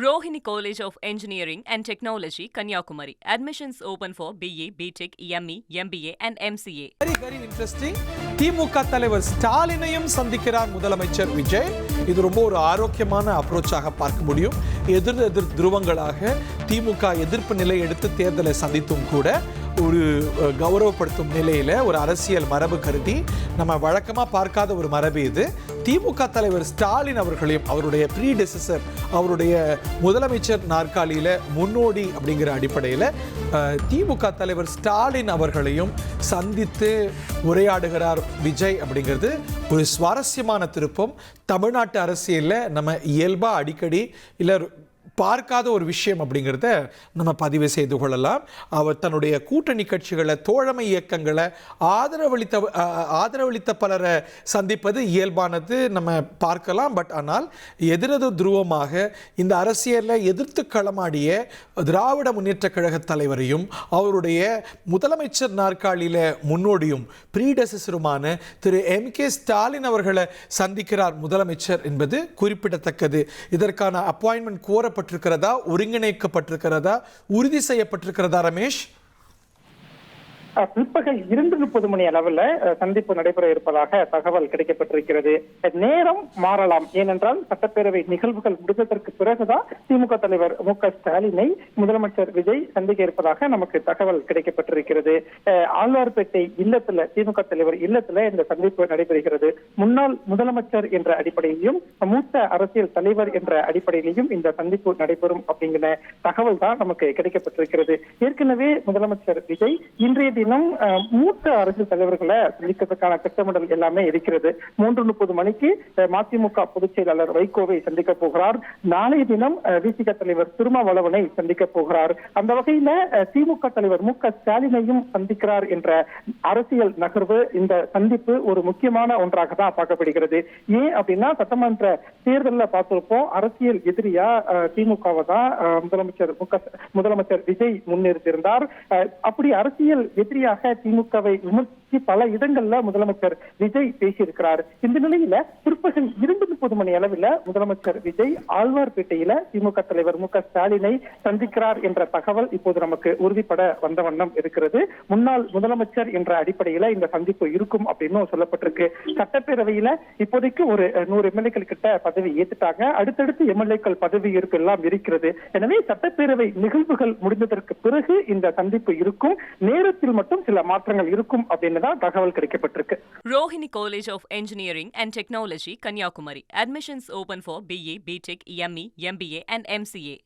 Rohini College of Engineering and Technology, Kanyakumari. Admissions open for BA, BTech, ME, MBA and MCA. Very interesting. திமுக தலைவர் ஸ்டாலினையும் சந்திக்கிறார் முதலமைச்சர் விஜய். இது ரொம்ப ஒரு ஆரோக்கியமான அப்ரோச்சாக பார்க்க முடியும். எதிர் துருவங்களாக திமுக எதிர்ப்பு நிலை எடுத்து தேர்தலை சந்தித்தும் கூட ஒரு கௌரவப்படுத்தும் நிலையில ஒரு அரசியல் மரபு கருதி நம்ம வழக்கமாக பார்க்காத ஒரு மரபு இது. திமுக தலைவர் ஸ்டாலின் அவர்களையும் அவருடைய ப்ரீடெசஸர் அவருடைய முதலமைச்சர் நாற்காலியில முன்னோடி அப்படிங்கிற அடிப்படையில் திமுக தலைவர் ஸ்டாலின் அவர்களையும் சந்தித்து உரையாடுகிறார் விஜய் அப்படிங்கிறது ஒரு சுவாரஸ்யமான திருப்பம். தமிழ்நாட்டு அரசியலில் நம்ம இயல்பாக அடிக்கடி இல்லை பார்க்காத ஒரு விஷயம் அப்படிங்கிறத நம்ம பதிவு செய்து கொள்ளலாம். அவர் தன்னுடைய கூட்டணி கட்சிகளை தோழமை இயக்கங்களை ஆதரவளித்த பலரை சந்திப்பது இயல்பானது நம்ம பார்க்கலாம். பட் ஆனால் எதிரது துருவமாக இந்த அரசியலில் எதிர்த்து களமாடிய திராவிட முன்னேற்ற கழக தலைவரையும் அவருடைய முதலமைச்சர் நாற்காலியில் முன்னோடியும் ப்ரீடெசஸருமான திரு M.K. ஸ்டாலின் அவர்களை சந்திக்கிறார் முதலமைச்சர் என்பது குறிப்பிடத்தக்கது. இதற்கான அப்பாயின்மெண்ட் கோரப்பட்ட ஒருங்கிணைக்கப்பட்டிருக்கிறதா, உறுதி செய்யப்பட்டிருக்கிறதா ரமேஷ்? பிற்பகல் 2:30 மணி அளவில் சந்திப்பு நடைபெற இருப்பதாக தகவல் கிடைக்கப்பட்டிருக்கிறது. நேரம் மாறலாம், ஏனென்றால் சட்டப்பேரவை நிகழ்வுகள் முடிந்ததற்கு பிறகுதான் திமுக தலைவர் M.K. ஸ்டாலினை முதலமைச்சர் விஜய் சந்திக்க இருப்பதாக நமக்கு தகவல் கிடைக்கப்பட்டிருக்கிறது. ஆழ்வார்பேட்டை இல்லத்துல திமுக தலைவர் இல்லத்துல இந்த சந்திப்பு நடைபெறுகிறது. முன்னாள் முதலமைச்சர் என்ற அடிப்படையிலும் மூத்த அரசியல் தலைவர் என்ற அடிப்படையிலும் இந்த சந்திப்பு நடைபெறும் அப்படிங்கிற தகவல் தான் நமக்கு கிடைக்கப்பட்டிருக்கிறது. ஏற்கனவே முதலமைச்சர் விஜய் இன்றைய தினம் மூத்த அரசியல் தலைவர்களை சந்திக்கிறதுக்கான திட்டமிடல் எல்லாமே இருக்கிறது. 3:30 மணிக்கு மதிமுக பொதுச் செயலாளர் வைகோவை சந்திக்க போகிறார். நாளைய தினம் விசிக தலைவர் திருமாவளவனை சந்திக்க போகிறார். அந்த வகையில திமுக தலைவர் M.K. ஸ்டாலினையும் சந்திக்கிறார் என்ற அரசியல் நகர்வு, இந்த சந்திப்பு ஒரு முக்கியமான ஒன்றாக தான் பார்க்கப்படுகிறது. ஏன் அப்படின்னா சட்டமன்ற தேர்தலில் பார்த்திருப்போம், அரசியல் எதிரியா திமுகவை தான் முதலமைச்சர் விஜய் முன்னிறுத்தியிருந்தார். அப்படி அரசியல் எதிரியாக திமுகவை விமர்சித்து பல இடங்கள்ல முதலமைச்சர் விஜய் பேசியிருக்கிறார். இந்த நிலையில பிற்பகல் 2:30 மணி அளவில் முதலமைச்சர் விஜய் ஆழ்வார்பேட்டையில திமுக தலைவர் M.K. ஸ்டாலினை சந்திக்கிறார் என்ற தகவல் இப்போது நமக்கு உறுதிப்பட வந்த வண்ணம் இருக்கிறது. முன்னாள் முதலமைச்சர் என்ற அடிப்படையில இந்த சந்திப்பு இருக்கும் அப்படின்னு சொல்லப்பட்டிருக்கு. சட்டப்பேரவையில இப்போதைக்கு ஒரு 100 எம்எல்ஏக்கள் கிட்ட பதவி ஏற்றுட்டாங்க. அடுத்தடுத்து எம்எல்ஏக்கள் பதவி ஏற்பு எல்லாம் இருக்கிறது. எனவே சட்டப்பேரவை நிகழ்வுகள் முடிந்ததற்கு பிறகு இந்த சந்திப்பு இருக்கும். நேரத்தில் மட்டும் சில மாற்றங்கள் இருக்கும் அப்படின்னு தான் தகவல் கிடைக்கப்பட்டிருக்கு. Rohini College of Engineering and Technology, Kanyakumari. Admissions open for BA, BTech, ME, MBA and MCA.